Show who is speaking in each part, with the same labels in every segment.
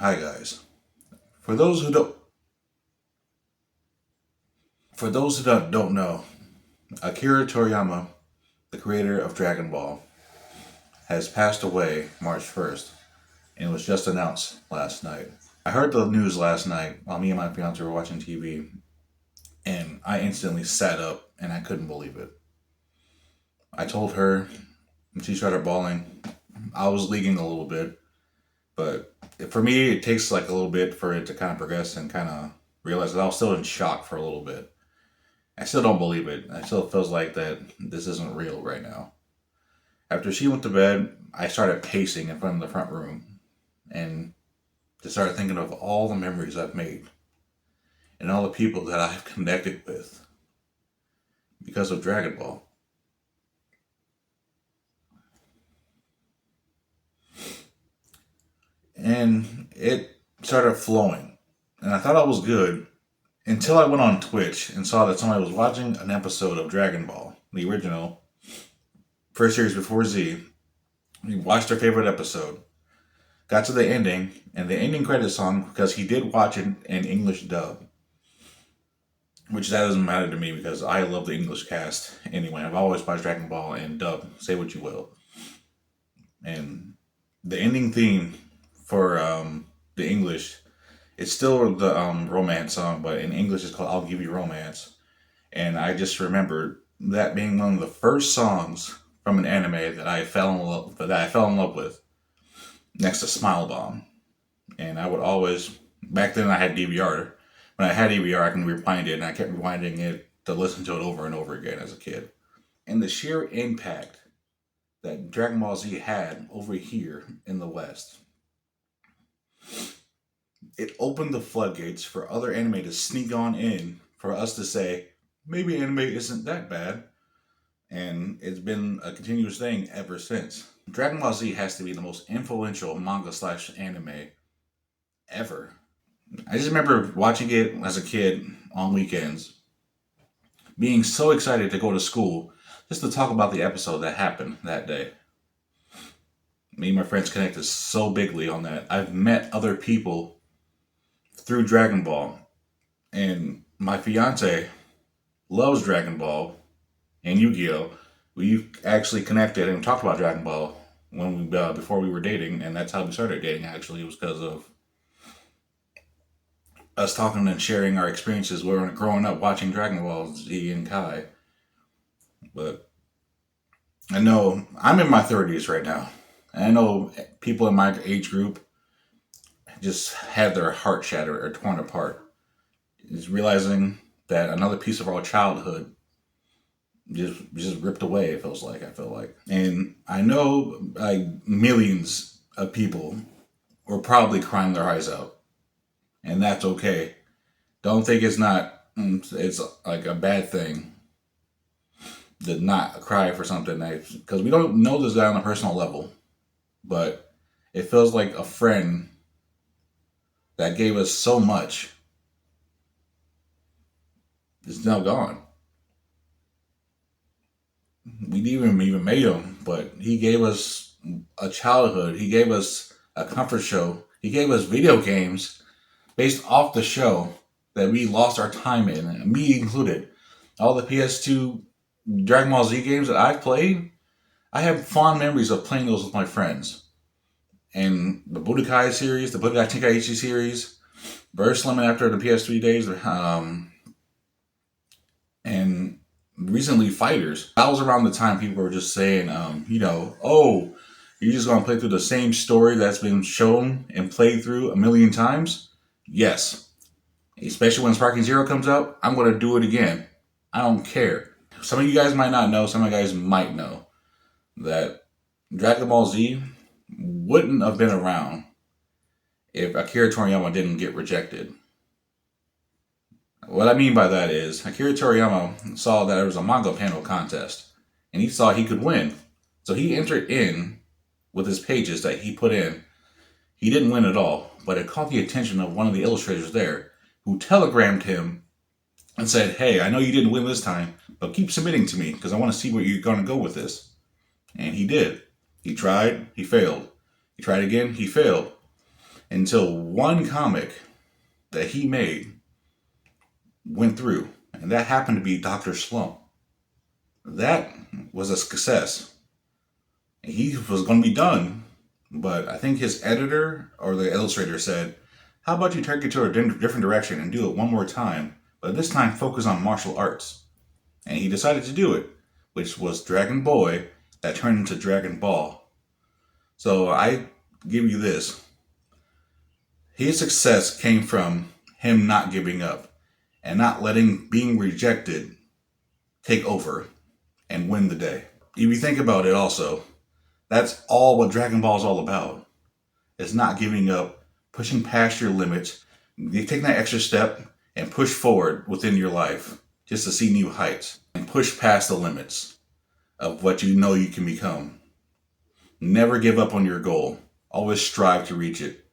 Speaker 1: Hi guys. For those who don't don't know, Akira Toriyama, the creator of Dragon Ball, has passed away March 1st and was just announced last night. I heard the news last night while me and my fiance were watching TV, and I instantly sat up and I couldn't believe it. I told her, and she started bawling. I was leaking a little bit, but for me, it takes like a little bit for it to kind of progress and kind of realize that I was still in shock for a little bit. I still don't believe it. I still feels like that this isn't real right now. After she went to bed, I started pacing in front of the front room and just started thinking of all the memories I've made and all the people that I've connected with because of Dragon Ball. And it started flowing. And I thought I was good until I went on Twitch and saw that somebody was watching an episode of Dragon Ball, the original, first series before Z. We watched their favorite episode, got to the ending, and the ending credit song, because he did watch it in English dub, which that doesn't matter to me because I love the English cast anyway. I've always watched Dragon Ball in dub, say what you will. And the ending theme for the English, it's still the romance song, but in English it's called "I'll Give You Romance." And I just remember that being one of the first songs from an anime that I fell in love with, next to Smile Bomb. And I would always, back then I had DVR. When I had DVR, I can rewind it, and I kept rewinding it to listen to it over and over again as a kid. And the sheer impact that Dragon Ball Z had over here in the West, it opened the floodgates for other anime to sneak on in, for us to say, maybe anime isn't that bad. And it's been a continuous thing ever since. Dragon Ball Z has to be the most influential manga / anime ever. I just remember watching it as a kid on weekends, being so excited to go to school just to talk about the episode that happened that day. Me and my friends connected so bigly on that. I've met other people through Dragon Ball, and my fiance loves Dragon Ball and Yu-Gi-Oh. We actually connected and talked about Dragon Ball when we before we were dating, and that's how we started dating. Actually, it was because of us talking and sharing our experiences. We were growing up watching Dragon Ball Z and Kai. But I know I'm in my 30s right now, and I know people in my age group just had their heart shattered or torn apart. Just realizing that another piece of our childhood just ripped away. It feels like, I feel like, and I know like millions of people were probably crying their eyes out, and that's okay. Don't think it's not. It's like a bad thing to not cry for something, because we don't know this guy on a personal level, but it feels like a friend that gave us so much is now gone. We didn't even made him, but he gave us a childhood. He gave us a comfort show. He gave us video games based off the show that we lost our time in, me included. All the PS2 Dragon Ball Z games that I've played, I have fond memories of playing those with my friends. And the Budokai series, the Budokai Tenkaichi series, Burst Limit after the PS3 days, and recently Fighters. That was around the time people were just saying, oh, you're just going to play through the same story that's been shown and played through a million times? Yes. Especially when Sparking Zero comes out, I'm going to do it again. I don't care. Some of you guys might not know, some of you guys might know that Dragon Ball Z wouldn't have been around if Akira Toriyama didn't get rejected. What I mean by that is, Akira Toriyama saw that there was a manga panel contest, and he saw he could win. So he entered in with his pages that he put in. He didn't win at all, but it caught the attention of one of the illustrators there, who telegrammed him and said, hey, I know you didn't win this time, but keep submitting to me because I want to see where you're going to go with this. And he did. He tried, he failed. He tried again, he failed. until one comic that he made went through, and that happened to be Dr. Slump. That was a success. He was going to be done, but I think his editor or the illustrator said, how about you take it to a different direction and do it one more time, but this time focus on martial arts? And he decided to do it, which was Dragon Boy that turned into Dragon Ball. So I give you this. His success came from him not giving up and not letting being rejected take over and win the day. If you think about it also, that's all what Dragon Ball is all about. It's not giving up, pushing past your limits, you take that extra step and push forward within your life just to see new heights and push past the limits of what you know you can become. Never give up on your goal. Always strive to reach it.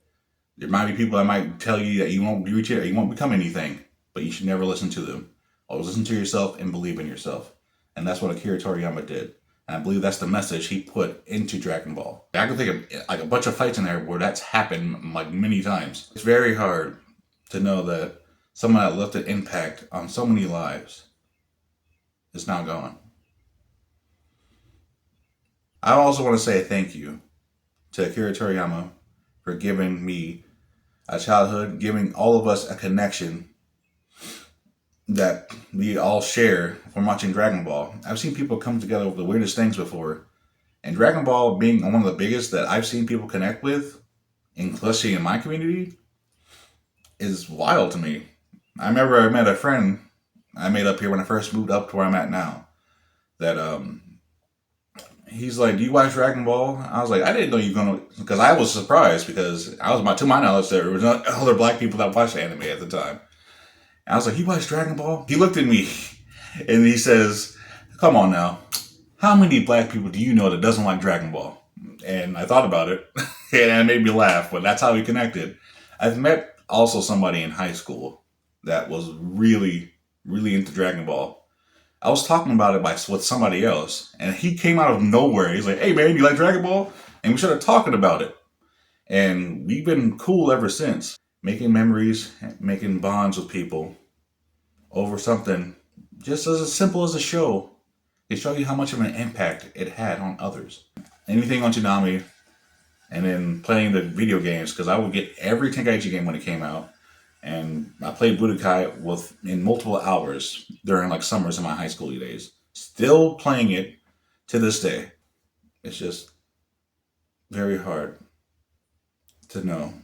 Speaker 1: There might be people that might tell you that you won't reach it or you won't become anything, but you should never listen to them. Always listen to yourself and believe in yourself. And that's what Akira Toriyama did. And I believe that's the message he put into Dragon Ball. I can think of like a bunch of fights in there where that's happened like many times. It's very hard to know that someone that left an impact on so many lives is now gone. I also want to say thank you to Akira Toriyama for giving me a childhood, giving all of us a connection that we all share from watching Dragon Ball. I've seen people come together with the weirdest things before. And Dragon Ball being one of the biggest that I've seen people connect with, especially in my community, is wild to me. I remember I met a friend I made up here when I first moved up to where I'm at now. That he's like, "Do you watch Dragon Ball?" I was like, "I didn't know you were gonna," because I was surprised because to my knowledge, there was no other black people that watched anime at the time. And I was like, "You watch Dragon Ball?" He looked at me and he says, "Come on now, how many black people do you know that doesn't like Dragon Ball?" And I thought about it, and it made me laugh. But that's how we connected. I've met also somebody in high school that was really, really into Dragon Ball. I was talking about it with somebody else, and he came out of nowhere. He's like, "Hey man, you like Dragon Ball?" And we started talking about it. And we've been cool ever since. Making memories, making bonds with people over something just as simple as a show. It show you how much of an impact it had on others. Anything on Tsunami, and then playing the video games, because I would get every Tenkaichi game when it came out. And I played Budokai in multiple hours during like summers in my high school days. Still playing it to this day. It's just very hard to know.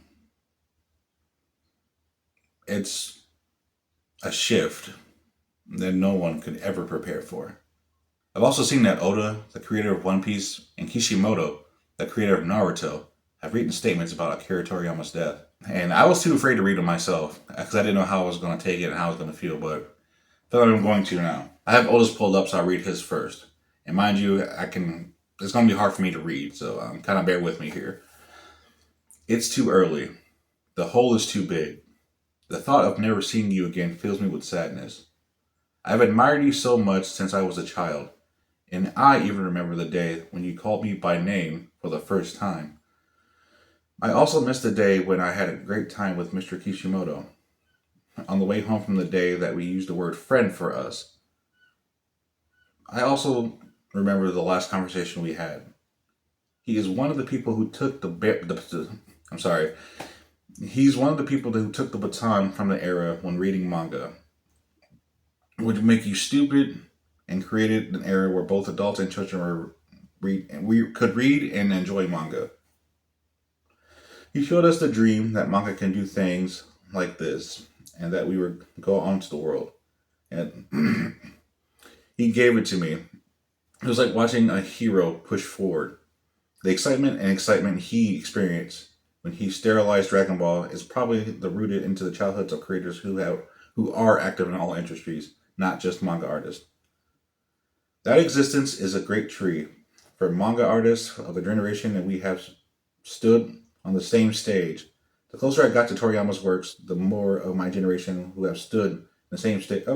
Speaker 1: It's a shift that no one could ever prepare for. I've also seen that Oda, the creator of One Piece, and Kishimoto, the creator of Naruto, have written statements about Akira Toriyama's death. And I was too afraid to read them myself because I didn't know how I was going to take it and how I was going to feel, but I feel like I'm going to now. I have Oda's pulled up, so I'll read his first. And mind you, it's going to be hard for me to read, so kind of bear with me here. It's too early. The hole is too big. The thought of never seeing you again fills me with sadness. I've admired you so much since I was a child, and I even remember the day when you called me by name for the first time. I also miss the day when I had a great time with Mr. Kishimoto, on the way home from the day that we used the word friend for us. I also remember the last conversation we had. He is one of the people who took He's one of the people who took the baton from the era when reading manga, which would make you stupid, and created an era where both adults and children could read and enjoy manga. He showed us the dream that manga can do things like this, and that we would go on to the world. And he gave it to me. It was like watching a hero push forward. The excitement he experienced when he sterilized Dragon Ball is probably rooted into the childhoods of creators who are active in all industries, not just manga artists. That existence is a great tree for manga artists of the generation that we have stood on the same stage. The closer I got to Toriyama's works, the more of my generation who have stood in the same stage. The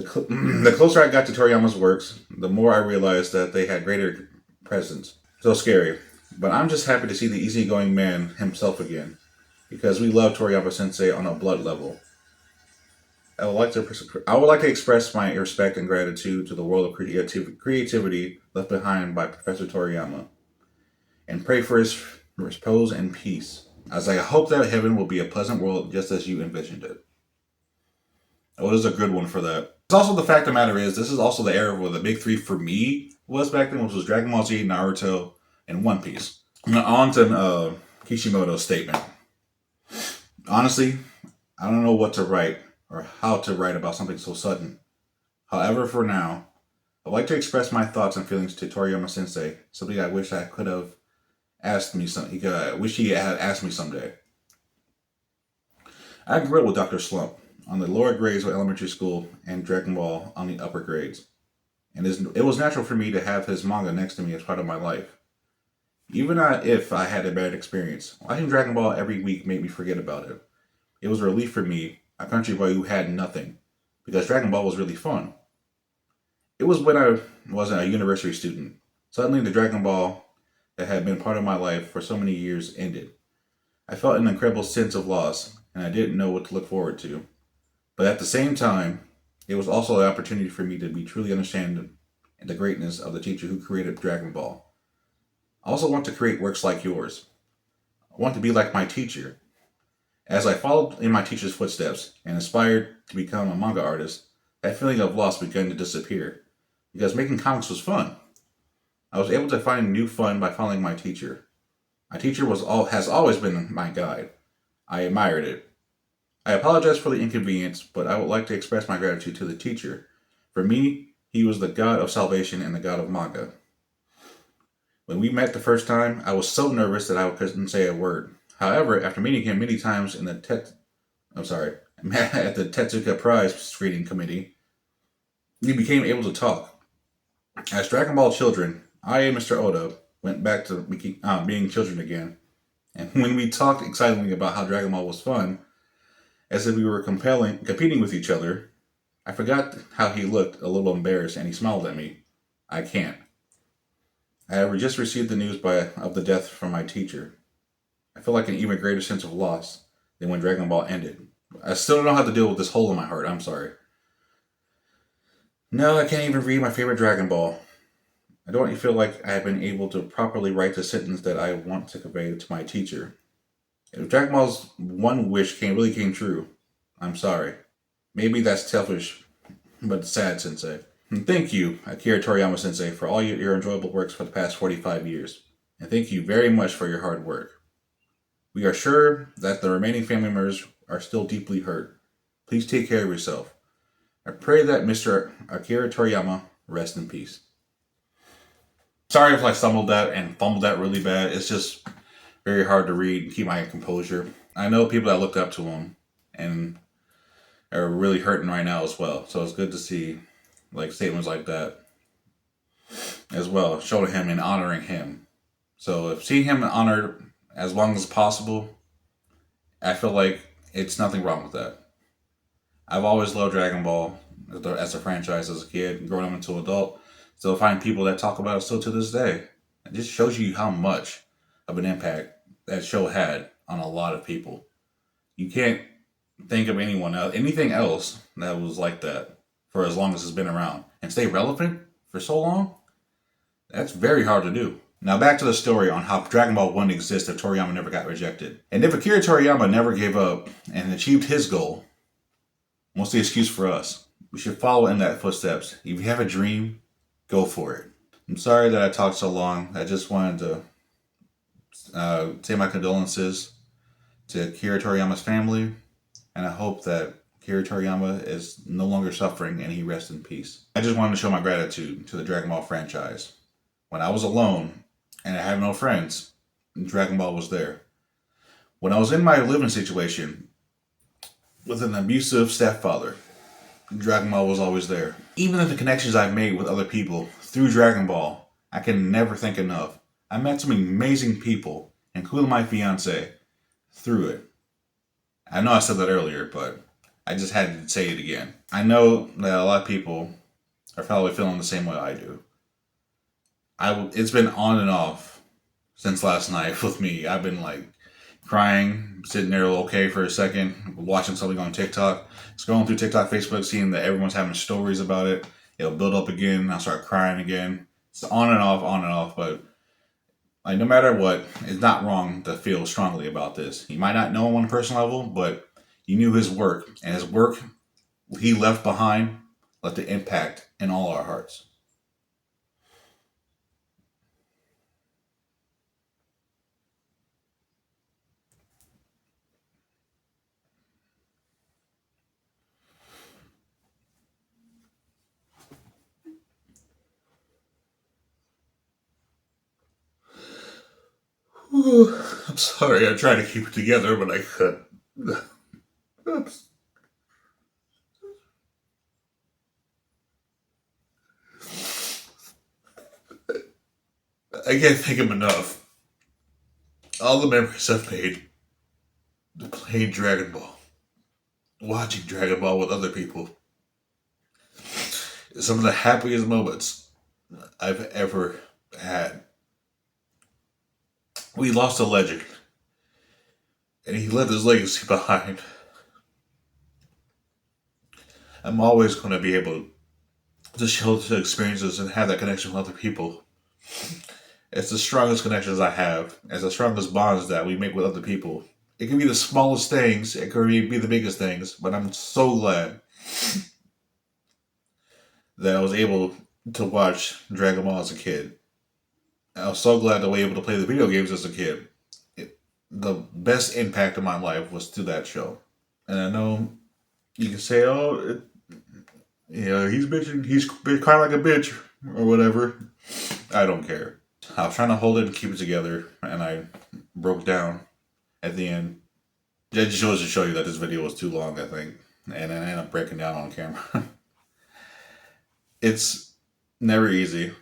Speaker 1: closer I got to Toriyama's works, the more I realized that they had greater presence. So scary. But I'm just happy to see the easygoing man himself again, because we love Toriyama Sensei on a blood level. I would like to express my respect and gratitude to the world of creativity left behind by Professor Toriyama, and pray for his repose and peace, as I hope that heaven will be a pleasant world just as you envisioned it. Oh, this is a good one for that. It's also the fact of the matter is, this is also the era where the big three for me was back then, which was Dragon Ball Z, Naruto, and One Piece. Now, on to Kishimoto's statement. Honestly, I don't know what to write or how to write about something so sudden. However, for now, I'd like to express my thoughts and feelings to Toriyama Sensei, something I wish I could have asked me some. I wish he had asked me someday. I grew up with Dr. Slump on the lower grades of elementary school and Dragon Ball on the upper grades, and it was natural for me to have his manga next to me as part of my life. Even if I had a bad experience, watching Dragon Ball every week made me forget about it. It was a relief for me, a country boy who had nothing, because Dragon Ball was really fun. It was when I wasn't a university student. Suddenly, the Dragon Ball that had been part of my life for so many years ended. I felt an incredible sense of loss, and I didn't know what to look forward to. But at the same time, it was also an opportunity for me to be truly understand the greatness of the teacher who created Dragon Ball. I also want to create works like yours. I want to be like my teacher. As I followed in my teacher's footsteps and aspired to become a manga artist, that feeling of loss began to disappear, because making comics was fun. I was able to find new fun by following my teacher. My teacher has always been my guide. I admired it. I apologize for the inconvenience, but I would like to express my gratitude to the teacher. For me, he was the god of salvation and the god of manga. When we met the first time, I was so nervous that I couldn't say a word. However, after meeting him many times at the Tetsuka Prize screening committee, we became able to talk. As Dragon Ball children, I and Mr. Oda went back to being children again. And when we talked excitedly about how Dragon Ball was fun, as if we were competing with each other, I forgot how he looked a little embarrassed and he smiled at me. I can't. I have just received the news of the death from my teacher. I feel like an even greater sense of loss than when Dragon Ball ended. I still don't know how to deal with this hole in my heart. I'm sorry. No, I can't even read my favorite Dragon Ball. I don't feel like I have been able to properly write the sentence that I want to convey to my teacher. If Dragon Ball's one wish really came true, I'm sorry. Maybe that's selfish, but sad, Sensei. And thank you, Akira Toriyama Sensei, for all your enjoyable works for the past 45 years. And thank you very much for your hard work. We are sure that the remaining family members are still deeply hurt. Please take care of yourself. I pray that Mr. Akira Toriyama rest in peace. Sorry if I stumbled that and fumbled that really bad. It's just very hard to read and keep my composure. I know people that looked up to him and are really hurting right now as well. So it's good to see statements like that as well, showing him and honoring him. So if seeing him honored as long as possible, I feel like it's nothing wrong with that. I've always loved Dragon Ball as a franchise as a kid, growing up into an adult. Still find people that talk about it still to this day. It just shows you how much of an impact that show had on a lot of people. You can't think of anything else that was like that for as long as it's been around and stay relevant for so long. That's very hard to do. Now back to the story on how Dragon Ball wouldn't exist if Toriyama never got rejected. And if Akira Toriyama never gave up and achieved his goal, what's the excuse for us? We should follow in that footsteps. If you have a dream, go for it. I'm sorry that I talked so long. I just wanted to say my condolences to Akira Toriyama's family, and I hope that Akira Toriyama is no longer suffering and he rests in peace. I just wanted to show my gratitude to the Dragon Ball franchise. When I was alone and I had no friends, Dragon Ball was there. When I was in my living situation with an abusive stepfather, Dragon Ball was always there. Even in the connections I've made with other people through Dragon Ball, I can never thank enough. I met some amazing people, including my fiance, through it. I know I said that earlier, but I just had to say it again. I know that a lot of people are probably feeling the same way I do. It's been on and off since last night with me. I've been like crying, sitting there okay for a second, watching something on TikTok, scrolling through TikTok, Facebook, seeing that everyone's having stories about it. It'll build up again. I'll start crying again. It's on and off. But like no matter what, it's not wrong to feel strongly about this. You might not know him on a personal level, but you knew his work, and his work he left behind left an impact in all our hearts. I'm sorry. I tried to keep it together, but I couldn't. I can't thank him enough. All the memories I've made playing Dragon Ball, watching Dragon Ball with other people, some of the happiest moments I've ever had. We lost a legend, and he left his legacy behind. I'm always going to be able to share the experiences and have that connection with other people. It's the strongest connections I have. It's the strongest bonds that we make with other people. It can be the smallest things, it can be the biggest things, but I'm so glad that I was able to watch Dragon Ball as a kid. I was so glad that I was able to play the video games as a kid. The best impact of my life was through that show. And I know you can say, oh, he's bitching, he's crying like a bitch, or whatever. I don't care. I was trying to hold it and keep it together, and I broke down at the end. That just shows to show you that this video was too long, I think. And I ended up breaking down on camera. It's never easy.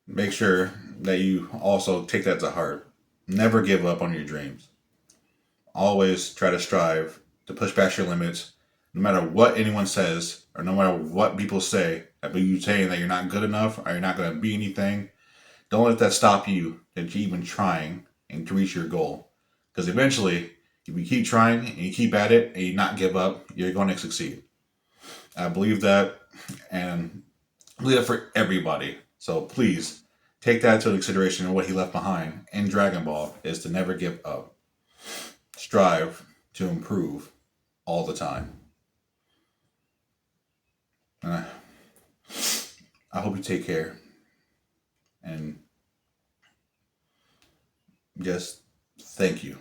Speaker 1: Make sure that you also take that to heart. Never give up on your dreams. Always try to strive to push past your limits, no matter what anyone says, or no matter what people say, about you saying that you're not good enough or you're not going to be anything. Don't let that stop you that you're even trying and to reach your goal. Because eventually, if you keep trying and you keep at it and you not give up, you're going to succeed. I believe that, and I believe that for everybody. So please take that into consideration. And what he left behind in Dragon Ball is to never give up. Strive to improve all the time. And I hope you take care and just thank you.